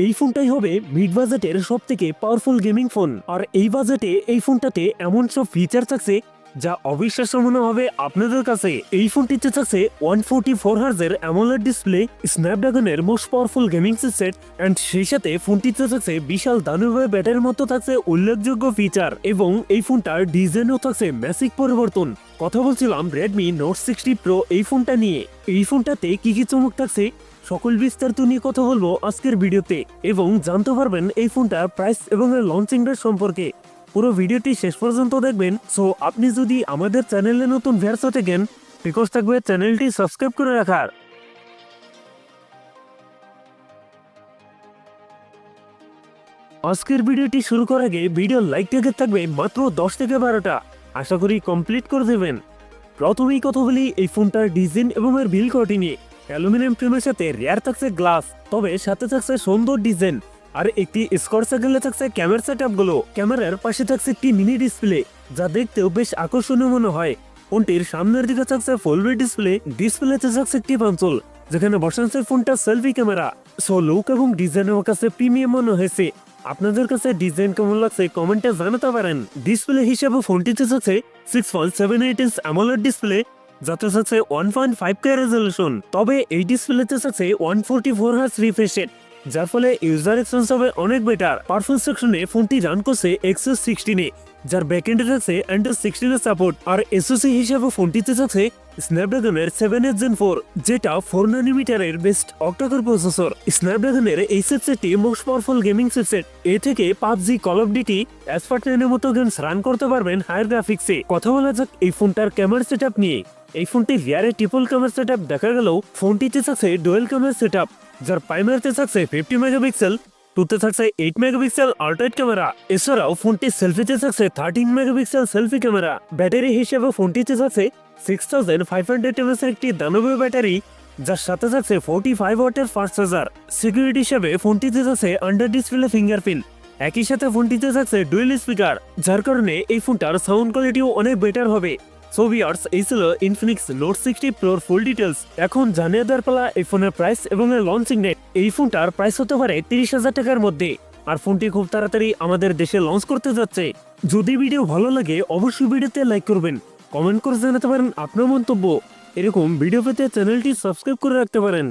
এই ফোনটাই হবে মিড বাজেটের সব থেকে পাওয়ারফুল গেমিং ফোন। আর এই বাজেটে এই ফোনটাতে এমন সব ফিচার থাকছে যা অবিশ্বাস্য মনে হবে আপনাদের কাছে। এই ফোনটিতে থাকছে 144 হার্জের অ্যামোলেড ডিসপ্লে, স্ন্যাপড্রাগনের most powerful gaming chipset, and সেই সাথে ফোনটিতে থাকছে বিশাল দানবের ব্যাটারির মতো থাকছে উল্লেখযোগ্য ফিচার, এবং এই ফোনটার ডিজাইনও থাকছে ম্যাসিভ পরিবর্তন। কথা বলছিলাম রেডমি নোট 60 প্রো এই ফোনটা নিয়ে। এই ফোনটাতে কি কি চমক থাকছে সকল বিস্তারিত নিয়ে কথা বলবো আজকের ভিডিওতে, এবং জানতে পারবেন এই ফোনটার প্রাইস এবং এর লঞ্চিং ডেট সম্পর্কে। পুরো ভিডিওটি শেষ পর্যন্ত দেখবেন। সো আপনি যদি আমাদের চ্যানেলে নতুন ভিউয়ার্স হতে গেন, রিকোয়েস্ট থাকবে চ্যানেলটি সাবস্ক্রাইব করে রাখার। আজকের ভিডিওটি শুরু করার আগে ভিডিওর লাইক টার্গেট থাকবে মাত্র 10 থেকে 12টা, আশা করি কমপ্লিট করে দেবেন। প্রথমেই কথা বলি এই ফোনটার ডিজাইন এবং এর বিল্ড কোয়ালিটি নিয়ে। অ্যালুমিনিয়াম ফ্রেমের সাথে রেয়ার থাকছে গ্লাস, তবে সাথে থাকছে সুন্দর ডিজাইন আর একটি স্কোয়ার সার্কেলে থাকছে ক্যামেরা সেটআপ গুলো। ক্যামেরার পাশে থাকছে একটি মিনি ডিসপ্লে যা দেখতেও বেশ আকর্ষণীয় মনে হয়। ফোনটির সামনের দিকে থাকছে ফুল ডিসপ্লে, ডিসপ্লেতে থাকছে একটি পাঞ্চল যেখানে বসাচ্ছে ফোনটা সেলফি ক্যামেরা। সো লুক এবং ডিজাইন আমার কাছে প্রিমিয়াম মনে হয়েছে। আপনাদের কাছে ডিজাইন কেমন লাগছে কমেন্টে জানাতে পারেন। ডিসপ্লে হিসেবে ফোনটিতে থাকছে 6.78 ইঞ্চ অ্যামোলেড ডিসপ্লে যাতে থাকছে 1.5K রেজলিউশন, তবে এই ডিসপ্লেতে থাকছে 144 হার্জ রিফ্রেশ রেট, যার ফলে ইউজার এক্সপিরিয়েন্স হবে অনেক বেটার। পারফরম্যান্স সেকশনে ফোনটি রান করছে Exynos 16 যার ব্যাকএন্ডে থাকছে Android 16 এর সাপোর্ট, আর এসওসি হিসেবে ফোনটিতে থাকছে স্ন্যাপড্রাগনের 7H Gen 4 যেটা 4 ন্যানোমিটারের বেস্ট অক্টাকোর প্রসেসর। স্ন্যাপড্রাগনের এই চিপসেটটি মোস্ট পাওয়ারফুল গেমিং চিপসেট। এ থেকে PUBG, কল অফ ডিউটি, অ্যাসপার্টেনের মতো গেমস রান করতে পারবেন হায়ার গ্রাফিক্সে। কথা বলা যাক এই ফোনটার ক্যামেরা সেটআপ নিয়ে। এই ফোনটি রিয়ারে ট্রিপল ক্যামেরা সেটআপ দেখা গেলেও ফোনটিতে থাকছে ডুয়াল ক্যামেরা সেটআপ, যার প্রাইমারিতে থাকছে 50 মেগাপিক্সেল, টুতে থাকছে 8 মেগাপিক্সেল আল্ট্রাইট ক্যামেরা। এছাড়াও ফোনটি সেলফিতে থাকছে 13 মেগাপিক্সেল সেলফি ক্যামেরা। ব্যাটারি হিসেবে ফোনটিতে থাকছে 6500 mAh এর একটি দানবীয় ব্যাটারি, যার সাথে থাকছে 45 ওয়াটের ফাস্ট চার্জার। সিকিউরিটি হিসেবে ফোনটিতে থাকছে আন্ডার ডিসপ্লে ফিঙ্গারপ্রিন্ট, একই সাথে ফোনটিতে থাকছে ডুয়েল স্পিকার, যার কারণে এই ফোনটার সাউন্ড কোয়ালিটিও অনেক বেটার হবে। সো ভিউয়ার্স, এই ছিল ইনফিনিক্স নোট 60 প্রোর ফুল ডিটেলস। এখন জানিয়ে দেওয়ার পালা এই ফোনের প্রাইস এবং এর লঞ্চিং ডেট। এই ফোনটার প্রাইস হতে পারে 30,000 টাকার মধ্যে, আর ফোনটি খুব তাড়াতাড়ি আমাদের দেশে লঞ্চ করতে যাচ্ছে। যদি ভিডিও ভালো লাগে অবশ্যই ভিডিওতে লাইক করবেন, কমেন্ট করে জানাতে পারেন আপনার মন্তব্য। এরকম ভিডিও পেতে চ্যানেলটি সাবস্ক্রাইব করে রাখতে পারেন।